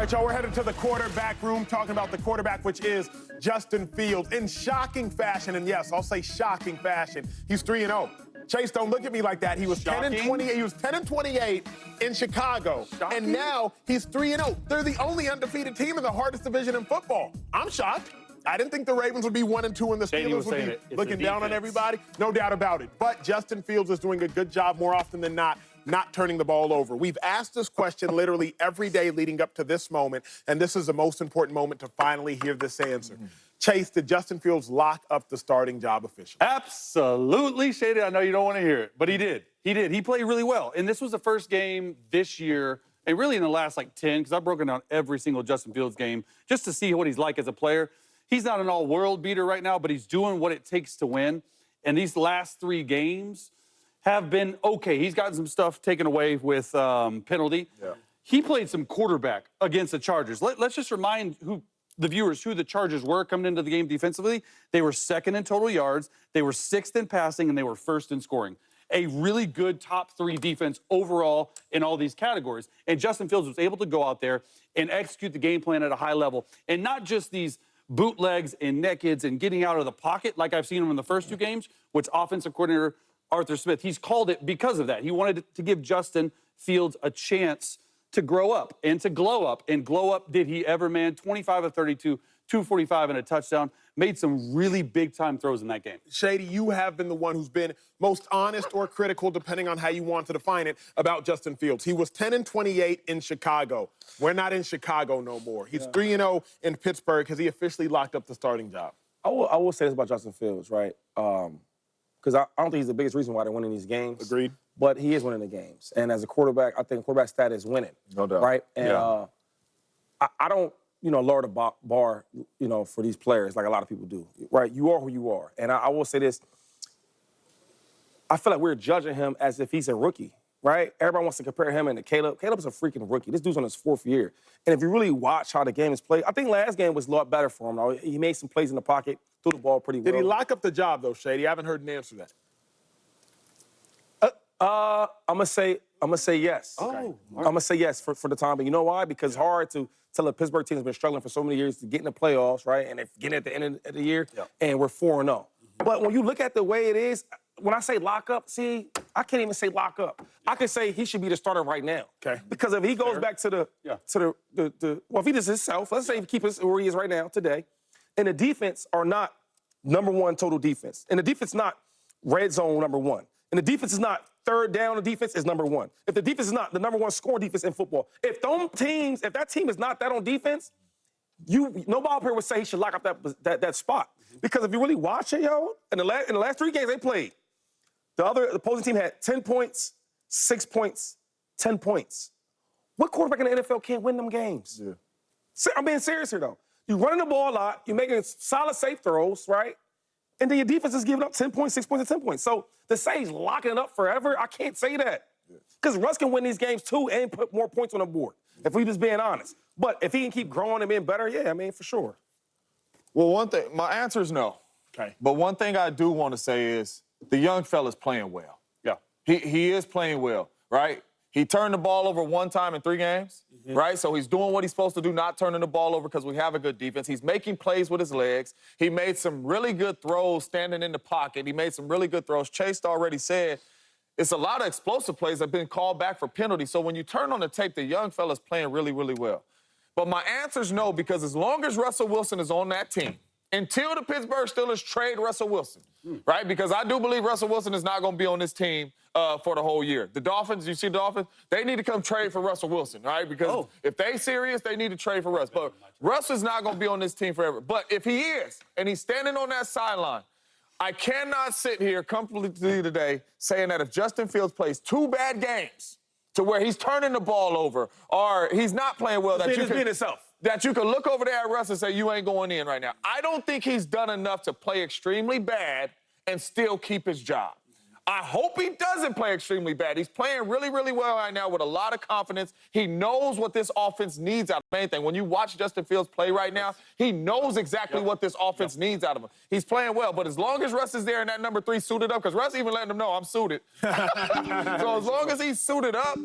right, y'all, we're headed to the quarterback room, talking about the quarterback, which is Justin Fields. In shocking fashion, and yes, I'll say shocking fashion, he's 3-0. Chase, don't look at me like that. He was 10 and 28. He was 10 and 28 in Chicago, and now he's 3-0. They're the only undefeated team in the hardest division in football. I'm shocked. I didn't think the Ravens would be 1 and 2 and the Steelers would be looking down on everybody. No doubt about it. But Justin Fields is doing a good job more often than not turning the ball over. We've asked this question literally every day leading up to this moment, and this is the most important moment to finally hear this answer. Chase, did Justin Fields lock up the starting job officially? Absolutely, Shady. I know you don't want to hear it, but he did. He did. He played really well. And this was the first game this year, and really in the last, 10, because I've broken down every single Justin Fields game just to see what he's like as a player. He's not an all-world beater right now, but he's doing what it takes to win. And these last 3 games have been okay. He's gotten some stuff taken away with penalty. Yeah. He played some quarterback against the Chargers. Let's just remind the viewers who the Chargers were coming into the game defensively. They were 2nd in total yards, they were 6th in passing, and they were 1st in scoring. A really good top 3 defense overall in all these categories. And Justin Fields was able to go out there and execute the game plan at a high level. And not just these bootlegs and nakeds and getting out of the pocket like I've seen him in the first 2 games, which offensive coordinator Arthur Smith, he's called it because of that. He wanted to give Justin Fields a chance to grow up and to glow up. And glow up did he ever, man. 25 of 32, 245 and a touchdown. Made some really big-time throws in that game. Shady, you have been the one who's been most honest or critical, depending on how you want to define it, about Justin Fields. He was 10 and 28 in Chicago. We're not in Chicago no more. He's 3-0 in Pittsburgh because he officially locked up the starting job. I will say this about Justin Fields, right? Because I don't think he's the biggest reason why they're winning these games. Agreed. But he is winning the games. And as a quarterback, I think quarterback stat is winning. No doubt. Right? And I don't, lower the bar, for these players like a lot of people do. Right? You are who you are. And I will say this. I feel like we're judging him as if he's a rookie. Right? Everybody wants to compare him and Caleb. Caleb's a freaking rookie. This dude's on his 4th year. And if you really watch how the game is played, I think last game was a lot better for him. He made some plays in the pocket, threw the ball pretty well. Did he lock up the job, though, Shady? I haven't heard an answer to that. I'm gonna say yes. Oh, okay. I'm gonna say yes for the time, but you know why? Because it's hard to tell a Pittsburgh team has been struggling for so many years to get in the playoffs, right? And they're getting at the end of the year, and we're 4-0. But when you look at the way it is, when I say lock up, see, I can't even say lock up. I could say he should be the starter right now. Okay. Because if he goes back to well, if he does himself, let's say he keeps where he is right now today, and the defense are not #1 total defense, and the defense is not red zone #1, and the defense is not 3rd down, the defense is #1. If the defense is not the #1 scoring defense in football, if that team is not that on defense, no ball player would say he should lock up that spot. Because if you really watch it, in the last 3 games they played, the opposing team had 10 points, 6 points, 10 points. What quarterback in the NFL can't win them games? Yeah. I'm being serious here, though. You're running the ball a lot. You're making solid, safe throws, right? And then your defense is giving up 10 points, 6 points, and 10 points. So to say he's locking it up forever, I can't say that. Because Russ can win these games, too, and put more points on the board, if we're just being honest. But if he can keep growing and being better, yeah, for sure. Well, one thing, my answer is no. Okay. But one thing I do want to say is the young fella's playing well. Yeah. He is playing well, right? He turned the ball over 1 time in 3 games, right? So he's doing what he's supposed to do, not turning the ball over because we have a good defense. He's making plays with his legs. He made some really good throws standing in the pocket. He made some really good throws. Chase already said it's a lot of explosive plays that have been called back for penalties. So when you turn on the tape, the young fella's playing really, really well. But my answer is no, because as long as Russell Wilson is on that team, until the Pittsburgh Steelers trade Russell Wilson, right? Because I do believe Russell Wilson is not going to be on this team for the whole year. The Dolphins, you see the Dolphins, they need to come trade for Russell Wilson, right? Because if they serious, they need to trade for Russ. But Russ is not going to be on this team forever. But if he is, and he's standing on that sideline, I cannot sit here comfortably today saying that if Justin Fields plays 2 bad games to where he's turning the ball over or he's not playing well, that you can look over there at Russ and say, you ain't going in right now. I don't think he's done enough to play extremely bad and still keep his job. I hope he doesn't play extremely bad. He's playing really, really well right now with a lot of confidence. He knows what this offense needs out of anything. When you watch Justin Fields play right now, he knows exactly what this offense needs out of him. He's playing well, but as long as Russ is there and that number 3 suited up, because Russ even letting him know I'm suited. So as long as he's suited up,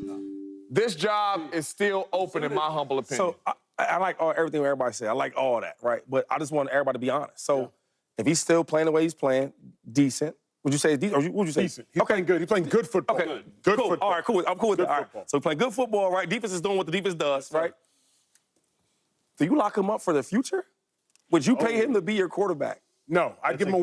this job is still open in my humble opinion. So I like everything everybody said. I like all that, right? But I just want everybody to be honest. So if he's still playing the way he's playing, decent. Would you say decent? Or would you say decent? He's playing good. He's playing good football. Okay, Good cool. football. All right, cool. I'm cool with Good that. All right. football. So he's playing good football, right? Defense is doing what the defense does, right? Do you lock him up for the future? Would you pay him to be your quarterback? No, I'd give him a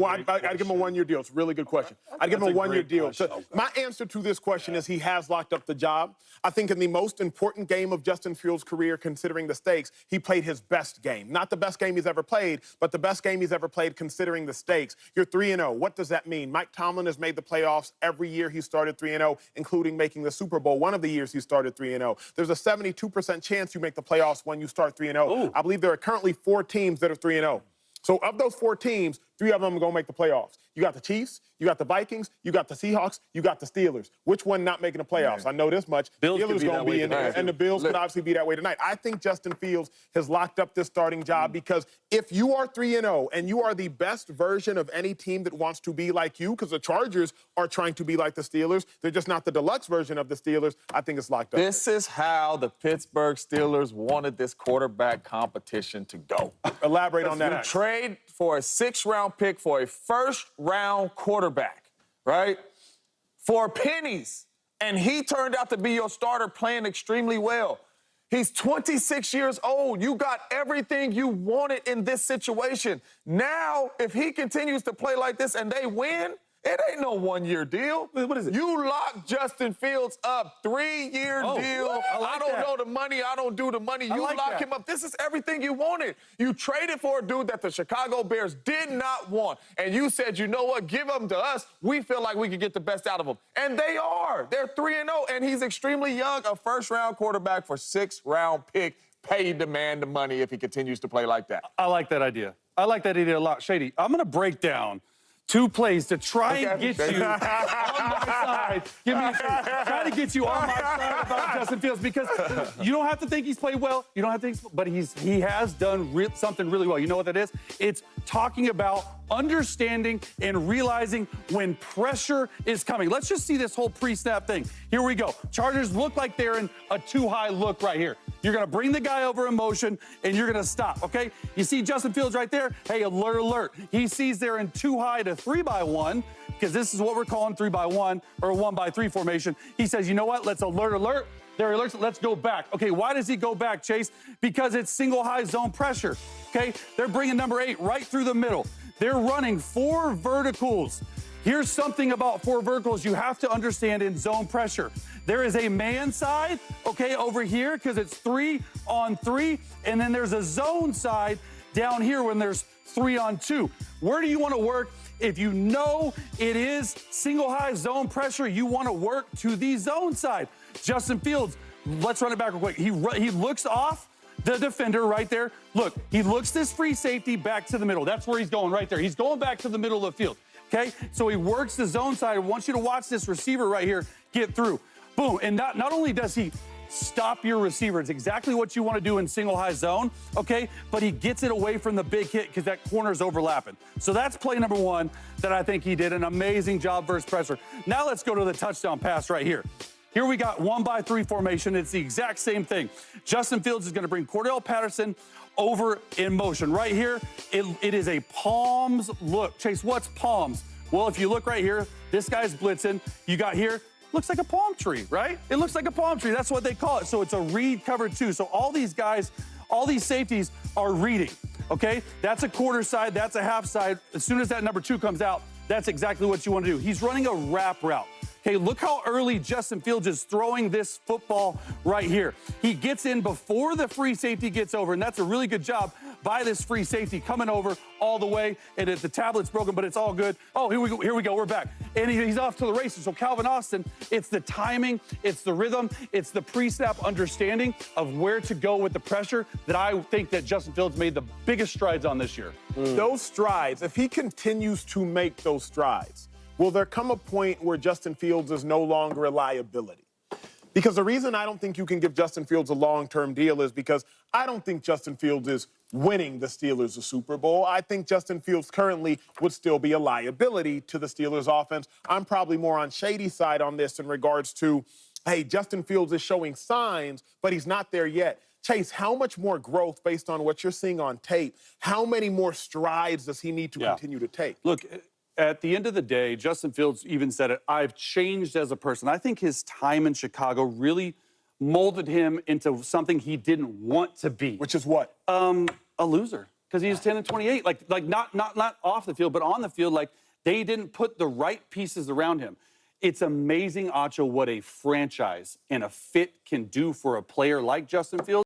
one-year deal. It's a really good question. I'd give him a one-year deal. So my answer to this question is he has locked up the job. I think in the most important game of Justin Fields' career, considering the stakes, he played his best game. Not the best game he's ever played, but the best game he's ever played considering the stakes. You're 3-0. What does that mean? Mike Tomlin has made the playoffs every year he started 3-0, including making the Super Bowl one of the years he started 3-0. There's a 72% chance you make the playoffs when you start 3-0. I believe there are currently 4 teams that are 3-0. So of those 4 teams, 3 of them are going to make the playoffs. You got the Chiefs, you got the Vikings, you got the Seahawks, you got the Steelers. Which one not making the playoffs? I know this much. Bills Steelers going to be in there, and the Bills could obviously be that way tonight. I think Justin Fields has locked up this starting job because if you are 3-0 and you are the best version of any team that wants to be like you, because the Chargers are trying to be like the Steelers, they're just not the deluxe version of the Steelers, I think it's locked up. This is how the Pittsburgh Steelers wanted this quarterback competition to go. Elaborate on that. Trade for a 6th-round pick for a 1st-round quarterback, right? For pennies. And he turned out to be your starter playing extremely well. He's 26 years old. You got everything you wanted in this situation. Now, if he continues to play like this and they win, it ain't no 1-year deal. What is it? You lock Justin Fields up, 3-year deal. I don't know the money. I don't do the money. You lock him up. This is everything you wanted. You traded for a dude that the Chicago Bears did not want. And you said, you know what? Give him to us. We feel like we can get the best out of him. And they are. They're 3-0. And he's extremely young, a 1st-round quarterback for 6th-round pick. Pay the man the money if he continues to play like that. I like that idea. I like that idea a lot. Shady, I'm going to break down 2 plays to try and get you on my side. Try to get you on my side about Justin Fields because you don't have to think he's played well. You don't have to think, but he has done something really well. You know what that is? It's talking about understanding and realizing when pressure is coming. Let's just see this whole pre-snap thing. Here we go. Chargers look like they're in a too-high look right here. You're going to bring the guy over in motion, and you're going to stop, okay? You see Justin Fields right there? Hey, alert, alert. He sees they're in too high to 3-by-1, because this is what we're calling 3-by-1 or 1-by-3 formation. He says, you know what? Let's alert, alert. There he alerts. Let's go back. Okay, why does he go back, Chase? Because it's single high zone pressure, okay? They're bringing number 8 right through the middle. They're running 4 verticals. Here's something about 4 verticals you have to understand in zone pressure. There is a man side, okay, over here, because it's 3-on-3, and then there's a zone side down here when there's 3-on-2. Where do you want to work? If you know it is single high zone pressure, you want to work to the zone side. Justin Fields, let's run it back real quick. He looks off the defender right there. Look, he looks this free safety back to the middle. That's where he's going right there. He's going back to the middle of the field, okay? So he works the zone side. I want you to watch this receiver right here get through. Boom, and not only does he stop your receiver, it's exactly what you want to do in single high zone, okay? But he gets it away from the big hit because that corner's overlapping. So that's play number 1 that I think he did an amazing job versus pressure. Now let's go to the touchdown pass right here. Here we got 1-by-3 formation. It's the exact same thing. Justin Fields is going to bring Cordell Patterson over in motion. Right here, it is a palms look. Chase, what's palms? Well, if you look right here, this guy's blitzing. You got here, looks like a palm tree, right? It looks like a palm tree. That's what they call it. So it's a read cover 2. So all these guys, all these safeties are reading, okay? That's a quarter side. That's a half side. As soon as that number 2 comes out, that's exactly what you want to do. He's running a wrap route. Okay, look how early Justin Fields is throwing this football right here. He gets in before the free safety gets over, and that's a really good job by this free safety coming over all the way. And the tablet's broken, but it's all good. Oh, here we go, we're back. And he's off to the races. So Calvin Austin, it's the timing, it's the rhythm, it's the pre-snap understanding of where to go with the pressure that I think that Justin Fields made the biggest strides on this year. Those strides, if he continues to make those strides, will there come a point where Justin Fields is no longer a liability? Because the reason I don't think you can give Justin Fields a long-term deal is because I don't think Justin Fields is winning the Steelers a Super Bowl. I think Justin Fields currently would still be a liability to the Steelers offense. I'm probably more on Shady's side on this in regards to hey, Justin Fields is showing signs, but he's not there yet. Chase, how much more growth based on what you're seeing on tape? How many more strides does he need to continue to take? Look, at the end of the day, Justin Fields even said it, I've changed as a person. I think his time in Chicago really molded him into something he didn't want to be. Which is what? A loser. Because he's 10-28. Like not off the field, but on the field, like they didn't put the right pieces around him. It's amazing, Acho, what a franchise and a fit can do for a player like Justin Fields.